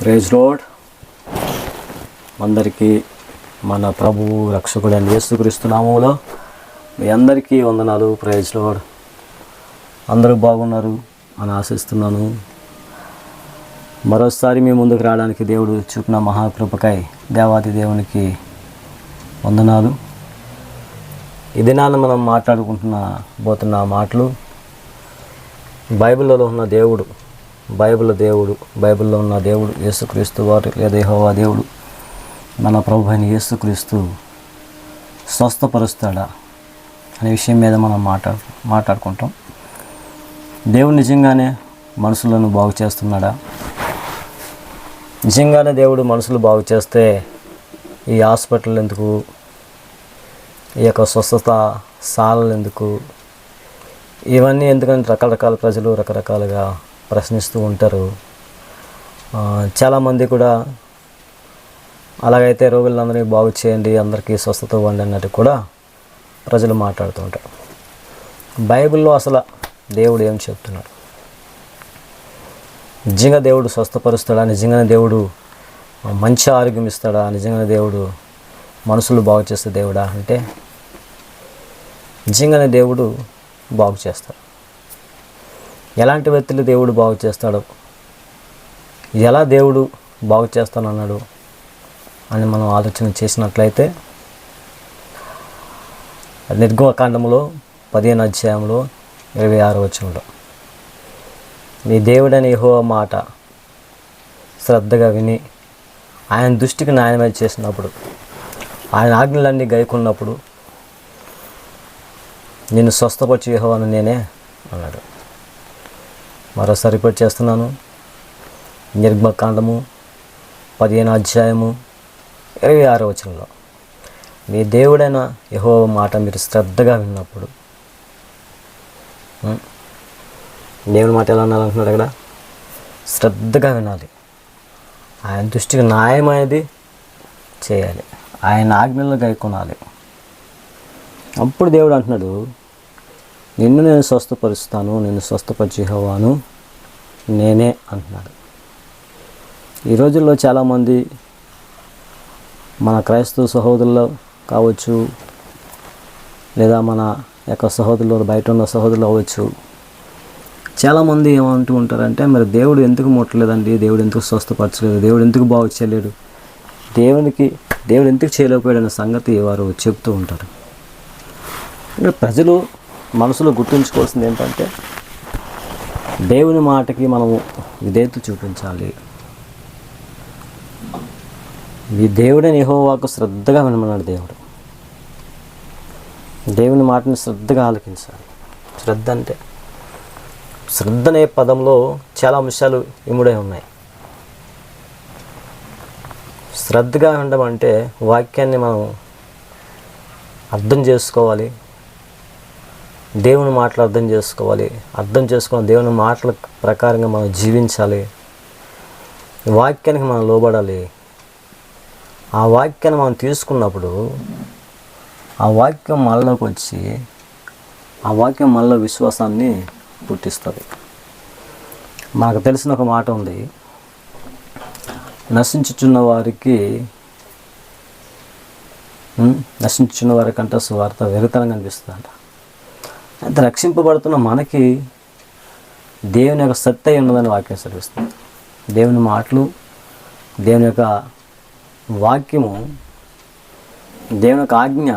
Praise lord. అందరికీ మన ప్రభువు రక్షకుడైన యేసుక్రీస్తు నామములో మీ అందరికీ వందనాలు. Praise lord. అందరూ బాగున్నారు అని ఆశిస్తున్నాను. మరోసారి మీ ముందుకు రావడానికి దేవుడు చూపిన మహాకృపకై దేవాది దేవునికి వందనాలు. ఈ దినాన్ని మనం మాట్లాడుకుంటున్న మాటలు బైబిల్లో ఉన్న దేవుడు, బైబిల్లో ఉన్న దేవుడు యేసుక్రీస్తు వారు లేదా యెహోవా దేవుడు మన ప్రభు అయిన యేసుక్రీస్తు స్వస్థపరుస్తాడా అనే విషయం మీద మనం మాట్లాడుకుంటాం. దేవుడు నిజంగానే మనుషులను బాగు చేస్తున్నాడా? నిజంగానే దేవుడు మనుషులు బాగు చేస్తే ఈ హాస్పిటల్ ఎందుకు, ఈ యొక్క స్వస్థత సాలలు ఎందుకు, ఇవన్నీ ఎందుకంటే రకరకాల ప్రజలు రకరకాలుగా ప్రశ్నిస్తూ ఉంటారు. చాలామంది కూడా అలాగైతే రోగులందరినీ బాగు చేయండి, అందరికీ స్వస్థత ఇవ్వండి అన్నట్టు కూడా ప్రజలు మాట్లాడుతూ ఉంటారు. బైబిల్లో అసలు దేవుడు ఏం చెప్తున్నాడు? నిజంగా దేవుడు స్వస్థపరుస్తాడా? నిజంగానే దేవుడు మంచి ఆరోగ్యం ఇస్తాడా? నిజంగానే దేవుడు మనుషులు బాగు చేసే దేవుడా అంటే నిజంగానే దేవుడు బాగు చేస్తాడు. ఎలాంటి వ్యక్తులు దేవుడు బాగు చేస్తాడు, ఎలా దేవుడు బాగు చేస్తానన్నాడు అని మనం ఆలోచన చేసినట్లయితే నిర్గమకాండములో 15వ అధ్యాయంలో 26వ వచనంలో నీ దేవుడని యెహోవా మాట శ్రద్ధగా విని ఆయన దృష్టికి న్యాయమై చేసినప్పుడు, ఆయన ఆజ్ఞలన్నీ గైకొన్నప్పుడు నిన్ను స్వస్థపరిచి యెహోవాను నేనే అన్నాడు. మరోసారి రిపీట్ చేస్తున్నాను. నిర్గమకాండము 15వ అధ్యాయము 26వ వచనంలో మీ దేవుడైన యెహోవా మాట మీరు శ్రద్ధగా విన్నప్పుడు, దేవుని మాట ఎలా వినాలంటున్నాడు అక్కడ? శ్రద్ధగా వినాలి, ఆయన దృష్టికి న్యాయమైనది చేయాలి, ఆయన ఆజ్ఞలను గైకొనాలి. అప్పుడు దేవుడు అంటున్నాడు, నిన్ను నేను స్వస్థపరుస్తాను, నిన్ను స్వస్థపరిచి యెహోవాను నేనే అంటున్నాడు. ఈ రోజుల్లో చాలామంది మన క్రైస్తవ సహోదరులు కావచ్చు, లేదా మన యొక్క సహోదరులు బయట ఉన్న సహోదరులు అవ్వచ్చు, చాలామంది ఏమంటూ ఉంటారంటే, మరి దేవుడు ఎందుకు ముట్టలేదండి, దేవుడు ఎందుకు స్వస్థపరచలేదు, దేవుడు ఎందుకు బాగు చేయలేడు, దేవుడు ఎందుకు చేయలేకపోయాడు అనే సంగతి వారు చెప్తూ ఉంటారు. ప్రజలు మనసులో గుర్తుంచుకోవాల్సింది ఏంటంటే, దేవుని మాటకి మనము విధేయత చూపించాలి. ఈ దేవుడని యెహోవాకు శ్రద్ధగా వినమన్నాడు దేవుడు. దేవుని మాటని శ్రద్ధగా ఆలకించాలి. శ్రద్ధ అనే పదంలో చాలా అంశాలు ఇముడై ఉన్నాయి. శ్రద్ధగా ఉండడం అంటే వాక్యాన్ని మనం అర్థం చేసుకోవాలి, దేవుని మాటలు అర్థం చేసుకుని దేవుని మాటల ప్రకారంగా మనం జీవించాలి, వాక్యానికి మనం లోబడాలి. ఆ వాక్యాన్ని మనం తీసుకున్నప్పుడు ఆ వాక్యం మనలోకి వచ్చి ఆ వాక్యం మనలో విశ్వాసాన్ని పుట్టిస్తుంది. మనకు తెలిసిన ఒక మాట ఉంది, నశించుచున్న వారికంటే సువార్త వెరితనంగా అనిపిస్తుందంట. అయితే రక్షింపబడుతున్న మనకి దేవుని యొక్క సత్య ఉన్నదని వాక్యం సెలవిస్తుంది. దేవుని మాటలు, దేవుని యొక్క వాక్యము, దేవుని యొక్క ఆజ్ఞ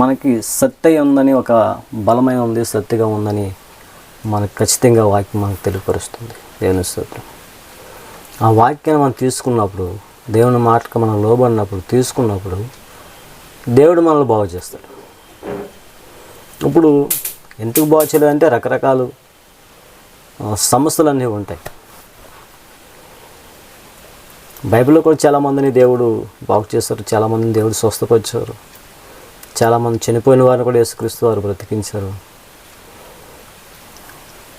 మనకి సత్య ఉందని, ఒక బలమైన ఉంది, సత్యగా ఉందని మనకు ఖచ్చితంగా వాక్యం మనకు తెలియపరుస్తుంది. దేవుని స్తోత్రం. ఆ వాక్యాన్ని మనం తీసుకున్నప్పుడు, దేవుని మాటకు మనం లోబడినప్పుడు, తీసుకున్నప్పుడు దేవుడు మనల్ని బాగు చేస్తాడు. ఇప్పుడు ఎందుకు బాగు చేయలేదంటే రకరకాల సమస్యలు ఉంటాయి. బైబిల్లో కూడా చాలామందిని దేవుడు బాగు చేస్తారు, చాలామందిని దేవుడు స్వస్థపరిచారు, చాలామంది చనిపోయిన వారిని కూడా యేసుక్రీస్తు వారు బ్రతికించారు.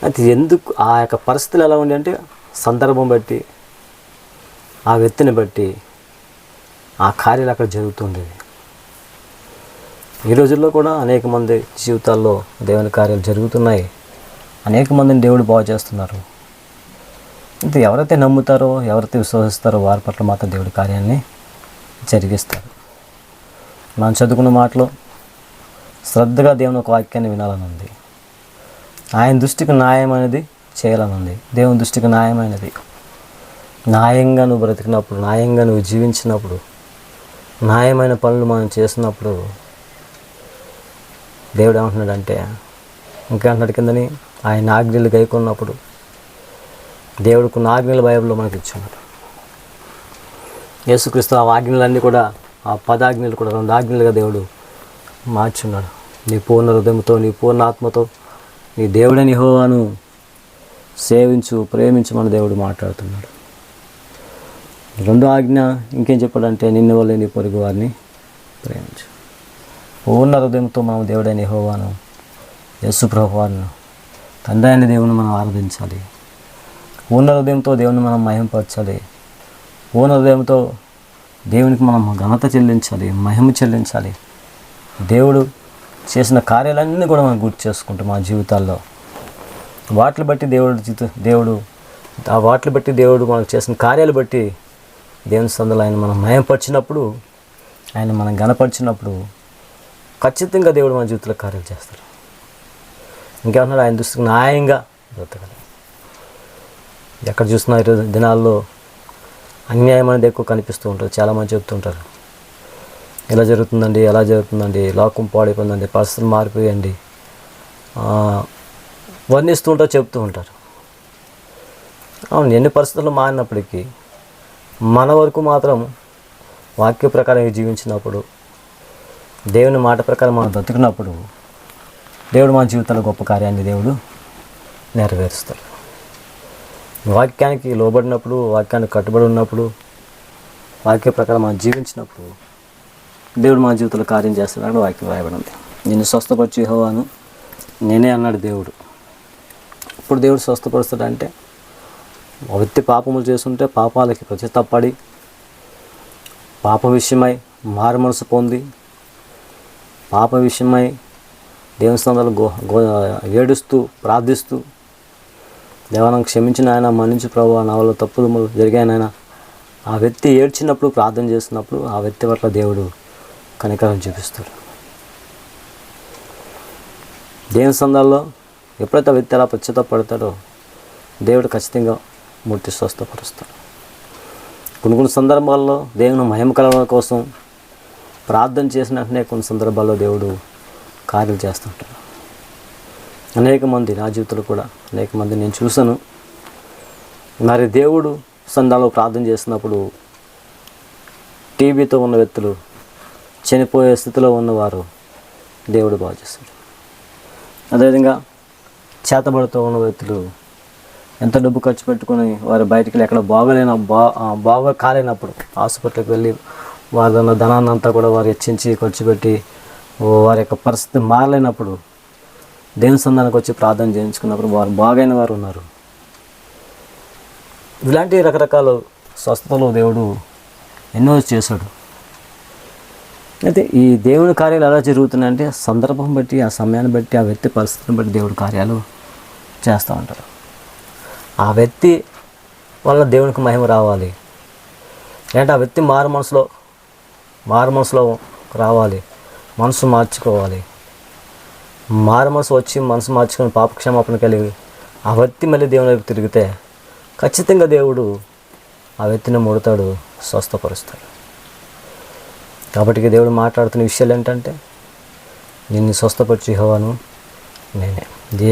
అయితే ఎందుకు ఆ యొక్క పరిస్థితులు ఎలా ఉంది అంటే, సందర్భం బట్టి, ఆ వ్యక్తిని బట్టి ఆ కార్యాలు అక్కడ జరుగుతుండేవి. ఈ రోజుల్లో కూడా అనేక మంది జీవితాల్లో దేవుని కార్యాలు జరుగుతున్నాయి. అనేక మందిని దేవుడు బాగు చేస్తున్నారు. ఇది ఎవరైతే నమ్ముతారో, ఎవరైతే విశ్వసిస్తారో వారి పట్ల మాత్రం దేవుడి కార్యాన్ని జరిగిస్తారు. మనం చదువుకున్న మాటలో శ్రద్ధగా దేవుని ఒక వాక్యాన్ని వినాలని ఉంది. ఆయన దృష్టికి న్యాయం అనేది చేయాలని ఉంది. దేవుని దృష్టికి న్యాయమైనది. న్యాయంగా నువ్వు బ్రతికినప్పుడు, న్యాయంగా నువ్వు జీవించినప్పుడు, న్యాయమైన పనులు మనం చేసినప్పుడు దేవుడు ఏమంటున్నాడంటే, ఇంకా అంటున్నాడు కిందని, ఆయన ఆజ్ఞలు గైకొన్నప్పుడు దేవుడికి ఆజ్ఞల బైబిల్లో మనకి ఇచ్చున్నాడు. యేసుక్రీస్తు ఆ ఆజ్ఞలన్నీ కూడా, ఆ 10 ఆజ్ఞలు కూడా 2 ఆజ్ఞలుగా దేవుడు మార్చున్నాడు. నీ పూర్ణ హృదయంతో, నీ పూర్ణ ఆత్మతో నీ దేవుడని యెహోవాను సేవించు, ప్రేమించు మన దేవుడు మాట్లాడుతున్నాడు. 2వ ఆజ్ఞ ఇంకేం చెప్పాడంటే, నిన్ను వల్లే నీ పొరుగు వారిని ప్రేమించు. పూర్ణ హృదయంతో మనం దేవుడైన యెహోవాను, యేసు ప్రభువాను, తండ్రి అయిన దేవుని మనం ఆరాధించాలి. పూర్ణ హృదయంతో దేవుని మనం మహిమపరచాలి. పూర్ణ హృదయంతో దేవునికి మనం ఘనత చెల్లించాలి, మహిమ చెల్లించాలి. దేవుడు చేసిన కార్యాలన్నీ కూడా మనం గుర్తు చేసుకుంటాం మా జీవితాల్లో. వాటిని బట్టి దేవుడు మనకు చేసిన కార్యాలు బట్టి దేవుని సందులో ఆయన మనం మహిమపరిచినప్పుడు, ఆయన మనం ఘనపరిచినప్పుడు ఖచ్చితంగా దేవుడు మన జీవితంలో కార్యాలు చేస్తారు. ఇంకేమన్నాడు, ఆయన దృష్టికి న్యాయంగా బ్రతకాలి. ఎక్కడ చూసినా ఈరోజు దినాల్లో అన్యాయం అనేది ఎక్కువ కనిపిస్తూ ఉంటుంది. చాలామంది చెప్తుంటారు, ఇలా జరుగుతుందండి, ఎలా జరుగుతుందండి, లోకం పాడైపోయిందండి, పరిస్థితులు మారిపోయండి, వర్ణిస్తూ ఉంటారు, చెప్తూ ఉంటారు. అవును, ఎన్ని పరిస్థితులు మారినప్పటికీ మన వరకు మాత్రం వాక్య ప్రకారం జీవించినప్పుడు, దేవుని మాట ప్రకారం మనం బ్రతికినప్పుడు దేవుడు మన జీవితంలో గొప్ప కార్యాన్ని దేవుడు నెరవేరుస్తాడు. వాక్యానికి లోబడినప్పుడు, వాక్యానికి కట్టుబడి ఉన్నప్పుడు, వాక్య ప్రకారం మనం జీవించినప్పుడు దేవుడు మన జీవితంలో కార్యం చేస్తున్నాడు. వాక్యం రాయబడి ఉంది. నిన్ను స్వస్థపరిచి యెహోవాను నేనే అన్నాడు దేవుడు. ఇప్పుడు దేవుడు స్వస్థపరుస్తాడంటే, ఒక వ్యక్తి పాపములు చేస్తుంటే పాపాలకి పశ్చాత్తాపడి పాప విషయమై మారు మనసు పొంది, పాప విషయమై దేవుని స్థానాలు ఏడుస్తూ ప్రార్థిస్తూ, దేవాలను క్షమించిన ఆయన, మన్నించు ప్రభువా, నా వల్ల తప్పులు జరిగాయన ఆయన, ఆ వ్యక్తి ఏడ్చినప్పుడు, ప్రార్థన చేసినప్పుడు ఆ వ్యక్తి పట్ల దేవుడు కనికరం చూపిస్తాడు. దేవుని సందర్భంలో ఎప్పుడైతే ఆ వ్యక్తి అలా పశ్చాత్తాపడతాడో దేవుడు ఖచ్చితంగా ముట్టి స్వస్థపరుస్తాడు. కొన్ని సందర్భాల్లో దేవుని మహిమ కలగడం కోసం ప్రార్థన చేసిన వెంటనే కొన్ని సందర్భాల్లో దేవుడు కార్యాలు చేస్తుంటాడు. అనేక మంది, నా జీవితంలో కూడా అనేక మంది నేను చూశాను. మరి దేవుడు సంఘాల్లో ప్రార్థన చేసినప్పుడు టీబీతో ఉన్న వ్యక్తులు, చనిపోయే స్థితిలో ఉన్నవారు దేవుడు బాగు చేస్తాడు. అదేవిధంగా చేతబడితో ఉన్న వ్యక్తులు ఎంత డబ్బు ఖర్చు పెట్టుకొని వారు బయటికి వెళ్ళి ఎక్కడ బాగా కాలేనప్పుడు హాస్పిటల్కి వెళ్ళి వారి ధనాన్ని అంతా కూడా వారు హెచ్చించి ఖర్చు పెట్టి వారి యొక్క పరిస్థితి మారలేనప్పుడు దేవుని సంధానికి వచ్చి ప్రార్థన చేయించుకున్నప్పుడు వారు బాగైన వారు ఉన్నారు. ఇలాంటి రకరకాల స్వస్థతలు దేవుడు ఎన్నో చేశాడు. అయితే ఈ దేవుని కార్యాలు ఎలా జరుగుతున్నాయంటే సందర్భం బట్టి, ఆ సమయాన్ని బట్టి, ఆ వ్యక్తి పరిస్థితిని బట్టి దేవుడి కార్యాలు చేస్తూ ఉంటారు. ఆ వ్యక్తి వల్ల దేవునికి మహిమ రావాలి అంటే ఆ వ్యక్తి మారు మనసులో రావాలి, మనసు మార్చుకోవాలి. మారు మనసు వచ్చి మనసు మార్చుకొని పాపక్షమాపణ కలిగి ఆ వ్యక్తి మళ్ళీ దేవుని వైపు తిరిగితే ఖచ్చితంగా దేవుడు ఆ వ్యక్తిని ముడతాడు, స్వస్థపరుస్తాడు. కాబట్టి దేవుడు మాట్లాడుతున్న విషయాలు ఏంటంటే, నిన్ను స్వస్థపరిచి యెహోవాను నేనే.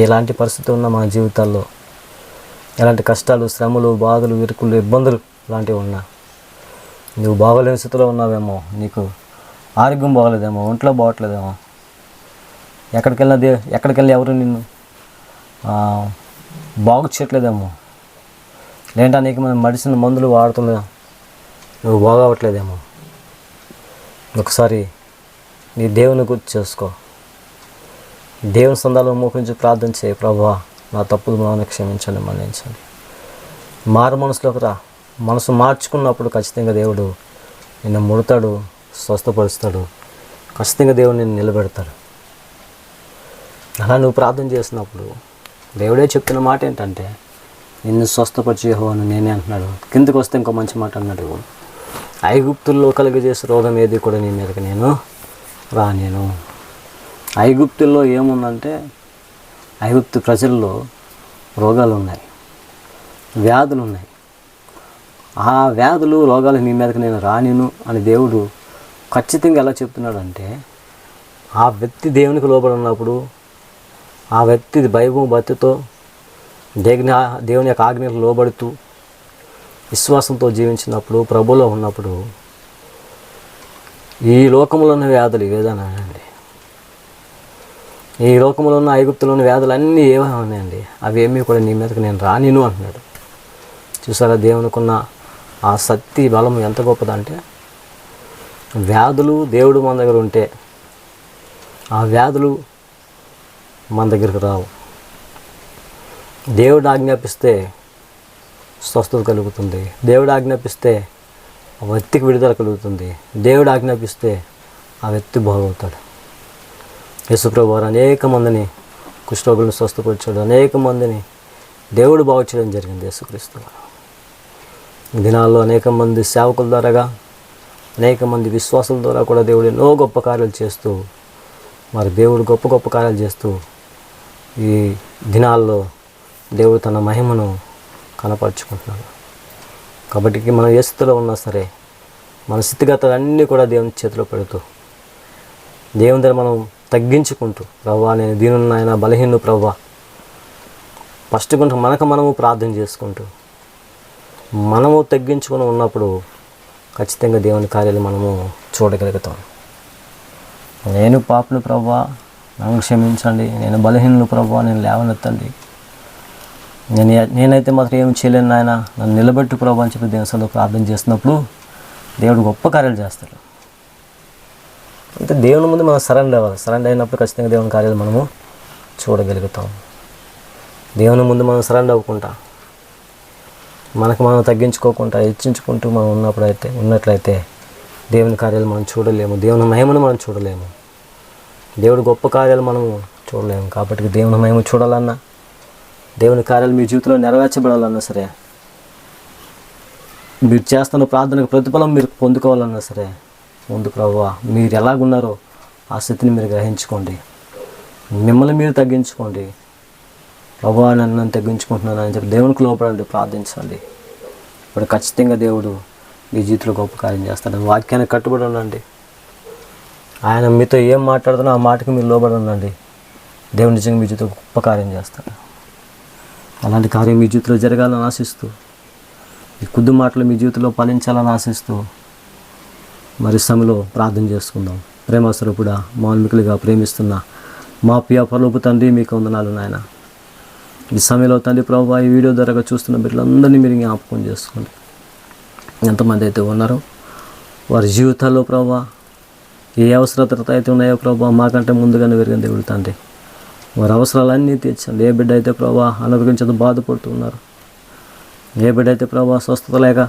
ఎలాంటి పరిస్థితి ఉన్నా మన జీవితాల్లో, ఎలాంటి కష్టాలు, శ్రమలు, బాధలు, ఇరుకులు, ఇబ్బందులు లాంటివి ఉన్నా, నువ్వు బాగోలేని స్థితిలో ఉన్నావేమో, నీకు ఆరోగ్యం బాగోలేదేమో, ఒంట్లో బాగోట్లేదేమో, ఎక్కడికి వెళ్ళి ఎవరు నిన్ను బాగు చేయట్లేదేమో, లేదంటే అనేక మంది మందులు వాడుతున్నా నువ్వు బాగవట్లేదేమో, ఒకసారి నీ దేవుని గుర్తు చేసుకో. దేవుని సందాలో మోకరించి ప్రార్థన చేయి, ప్రభువా నా తప్పులు మనం క్షమించండి, మన్నించండి. మారు మనసులోకి రా. మనసు మార్చుకున్నప్పుడు ఖచ్చితంగా దేవుడు నిన్ను ముడతాడు, స్వస్థపరుస్తాడు. ఖచ్చితంగా దేవుడు నిన్ను నిలబెడతాడు. అలా నువ్వు ప్రార్థన చేసినప్పుడు దేవుడే చెప్తున్న మాట ఏంటంటే, నిన్ను స్వస్థపరిచే యెహోవాను నేనే అంటున్నాడు. కిందకు వస్తే ఇంకో మంచి మాట అన్నాడు, ఐగుప్తుల్లో కలుగజేసే రోగం ఏది కూడా నీ మీదకి నేను రానేను. ఐగుప్తుల్లో ఏముందంటే ఐగుప్తు ప్రజల్లో రోగాలు ఉన్నాయి, వ్యాధులు ఉన్నాయి. ఆ వ్యాధులు రోగాలు నీ మీదకి నేను రానిను అని దేవుడు ఖచ్చితంగా ఎలా చెప్తున్నాడు అంటే, ఆ వ్యక్తి దేవునికి లోబడి ఉన్నప్పుడు, ఆ వ్యక్తి భయము భక్తితో దేవుని యొక్క ఆజ్ఞలకు లోబడుతూ విశ్వాసంతో జీవించినప్పుడు, ప్రభువులో ఉన్నప్పుడు ఈ లోకంలో ఉన్న వ్యాధులు ఏదైనా అండి, ఈ లోకంలో ఉన్న ఐగుప్తులో ఉన్న వ్యాధులు అన్నీ ఏమైనా ఉన్నాయండి, అవి ఏమీ కూడా నీ మీదకి నేను రానిను అంటున్నాడు. చూసారా దేవునికున్న ఆ శక్తి బలం ఎంత గొప్పదంటే, వ్యాధులు దేవుడు మన దగ్గర ఉంటే ఆ వ్యాధులు మన దగ్గరికి రావు. దేవుడు ఆజ్ఞాపిస్తే స్వస్థత కలుగుతుంది, దేవుడు ఆజ్ఞాపిస్తే ఆ వ్యక్తికి విడుదల కలుగుతుంది, దేవుడు ఆజ్ఞాపిస్తే ఆ వ్యక్తి బాగవుతాడు. యేసుప్రభు వారు అనేక మందిని కుష్ఠరోగులను స్వస్థపరిచాడు, అనేక మందిని దేవుడు బాగు చేయడం జరిగింది. యేసుక్రీస్తు దినాల్లో అనేక మంది సేవకుల ద్వారాగా, అనేక మంది విశ్వాసుల ద్వారా కూడా దేవుడు ఎన్నో గొప్ప కార్యాలు చేస్తూ, మరి దేవుడు గొప్ప గొప్ప కార్యాలు చేస్తూ ఈ దినాల్లో దేవుడు తన మహిమను కనపరుచుకుంటున్నాడు. కాబట్టి మనం ఏ స్థితిలో ఉన్నా సరే మన స్థితిగతులన్నీ కూడా దేవుని చేతిలో పెడుతూ, దేవుని దగ్గర మనం తగ్గించుకుంటూ, ప్రవ్వా నేను దీనున్నాయన బలహీను ప్రవ్వా ఫస్ట్ కొంచెం మనము ప్రార్థన చేసుకుంటూ మనము తగ్గించుకొని ఉన్నప్పుడు ఖచ్చితంగా దేవుని కార్యాలు మనము చూడగలుగుతాం. నేను పాపను ప్రవ్వా నన్ను క్షమించండి, నేను బలహీనులు ప్రవ్వా నేను లేవనెత్తండి, నేనైతే మాత్రం ఏమి చేయలేను నాయన నన్ను నిలబెట్టు ప్రభు అని చెప్పి దేవుని సన్నిధిలో ప్రార్థన చేస్తున్నప్పుడు దేవుడు గొప్ప కార్యాలు చేస్తాడు. అంటే దేవుని ముందు మనం సరెండర్ అవ్వాలి. సరెండర్ అయినప్పుడు ఖచ్చితంగా దేవుని కార్యాలు మనము చూడగలుగుతాం. దేవుని ముందు మనం సరెండర్ అవ్వకుండా, మనకు మనం తగ్గించుకోకుండా, హెచ్చించుకుంటూ మనం ఉన్నట్లయితే దేవుని కార్యాలు మనం చూడలేము, దేవుని మహిమను మనం చూడలేము, దేవుడు గొప్ప కార్యాలు మనము చూడలేము. కాబట్టి దేవుని మహిమ చూడాలన్నా, దేవుని కార్యాలు మీ జీవితంలో నెరవేర్చబడాలన్నా సరే, మీరు చేస్తున్న ప్రార్థనకు ప్రతిఫలం మీరు పొందుకోవాలన్నా సరే, ముందు ప్రభువా మీరు ఎలాగున్నారో ఆ స్థితిని మీరు గ్రహించుకోండి, మిమ్మల్ని మీరు తగ్గించుకోండి. ప్రభువా నన్ను తగ్గించుకుంటున్నాను అని చెప్పి దేవునికి లోపడండి, ప్రార్థించండి. ఇప్పుడు ఖచ్చితంగా దేవుడు మీ జీవితంలో గొప్ప కార్యం చేస్తాడు. వాక్యానికి కట్టుబడి ఉండండి. ఆయన మీతో ఏం మాట్లాడుతున్నా ఆ మాటకి మీరు లోబడి ఉండండి. దేవుడు నిజంగా మీ జీవితంలో గొప్ప కార్యం చేస్తాడు. అలాంటి కార్యం మీ జీవితంలో జరగాలని ఆశిస్తూ, ఈ కొద్ది మాటలు మీ జీవితంలో ఫలించాలని ఆశిస్తూ మరి సమయంలో ప్రార్థన చేసుకుందాం. ప్రేమస్వరూపుడా, మాన్మికులుగా ప్రేమిస్తున్న మా ప్రియ పరలోకపు తండ్రి, మీకు వందనాలు నాయన. ఈ సమయంలో తండ్రి ప్రభువా ఈ వీడియో ద్వారా చూస్తున్న బిడ్డలందరినీ మీరు జ్ఞాపకం చేసుకోండి. ఎంతమంది అయితే ఉన్నారో వారి జీవితాల్లో ప్రభువా ఏ అవసరత అయితే ఉన్నాయో ప్రభువా మాకంటే ముందుగానే విరిగిన దేవుడు తండ్రి, వారి అవసరాలన్నీ తీర్చండి. ఏ బిడ్డ అయితే ప్రభా అనారోగ్యంతో బాధపడుతూ ఉన్నారు, ఏ బిడ్డ అయితే ప్రభా స్వస్థత లేక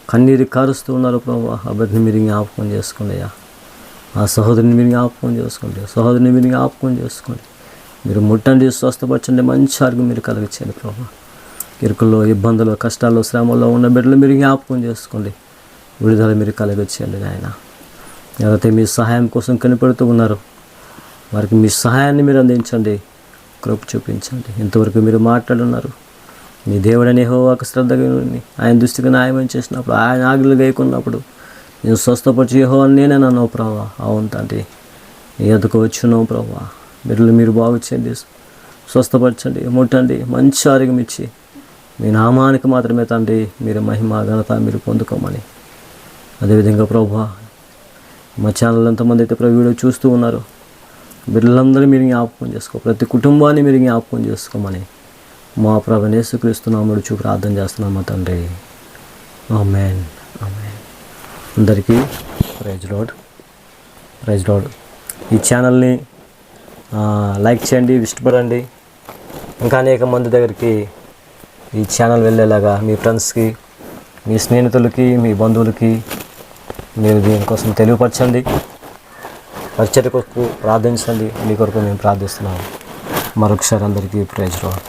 కన్నీరు కారుస్తూ ఉన్నారు ప్రభా, ఆ బిడ్డని మీరు జ్ఞాపకం చేసుకోండి అయ్యా. ఆ సహోదరిని మీరు జ్ఞాపకం చేసుకోండి, సహోదరిని మీరు జ్ఞాపకం చేసుకోండి. మీరు ముట్టండి, స్వస్థపరచండి, మంచి ఆరోగ్యం మీరు కలిగించండి ప్రభా. ఇరుకుల్లో, ఇబ్బందులు, కష్టాల్లో, శ్రమల్లో ఉన్న బిడ్డలు మీరు జ్ఞాపకం చేసుకోండి, విడుదల మీరు కలిగించండి నాయన. ఎవరైతే మీ సహాయం కోసం కనిపెడుతూ ఉన్నారో వారికి మీ సహాయాన్ని మీరు అందించండి, కృప చూపించండి. ఇంతవరకు మీరు మాట్లాడున్నారు. మీ దేవుడని యెహోవాకు శ్రద్ధగా ఉండి ఆయన దృష్టికి న్యాయం చేసినప్పుడు, ఆయన ఆజ్ఞలు గైకున్నప్పుడు నేను స్వస్థపరిచి యెహోవాని నేనే అన్నావు ప్రభా. అవును తండ్రి, నీ ఎదుకు వచ్చున్నావు ప్రభా. బిడ్డలు మీరు బాగు చేయండి, స్వస్థపరచండి, ముట్టండి, మంచి ఆరోగ్యం ఇచ్చి మీ నామానికి మాత్రమే తండ్రి మీరు మహిమ ఘనత మీరు పొందుకోమని. అదేవిధంగా ప్రభా మా ఛానల్ ఎంతమంది అయితే వీడియో చూస్తూ ఉన్నారు, బిడ్డలందరూ మీరు జ్ఞాపకం చేసుకో, ప్రతి కుటుంబాన్ని మీరు జ్ఞాపకం చేసుకోమని మా ప్రభువైన యేసుక్రీస్తు నామములో ప్రార్థన చేస్తున్నాం మా తండ్రి. ఆమేన్, ఆమేన్. అందరికీ ప్రైజ్ లార్డ్, ప్రైజ్ లార్డ్. ఈ ఛానల్ని లైక్ చేయండి, ఇష్టపడండి. ఇంకా అనేక మంది దగ్గరికి ఈ ఛానల్ వెళ్ళేలాగా మీ ఫ్రెండ్స్కి, మీ స్నేహితులకి, మీ బంధువులకి మీరు దీనికోసం తెలియపరచండి. పరిచర్య కొరకు ప్రార్థించండి. మీ కొరకు మేము ప్రార్థిస్తున్నాము. మరొకసారి అందరికీ ప్రైజ్ లార్డ్.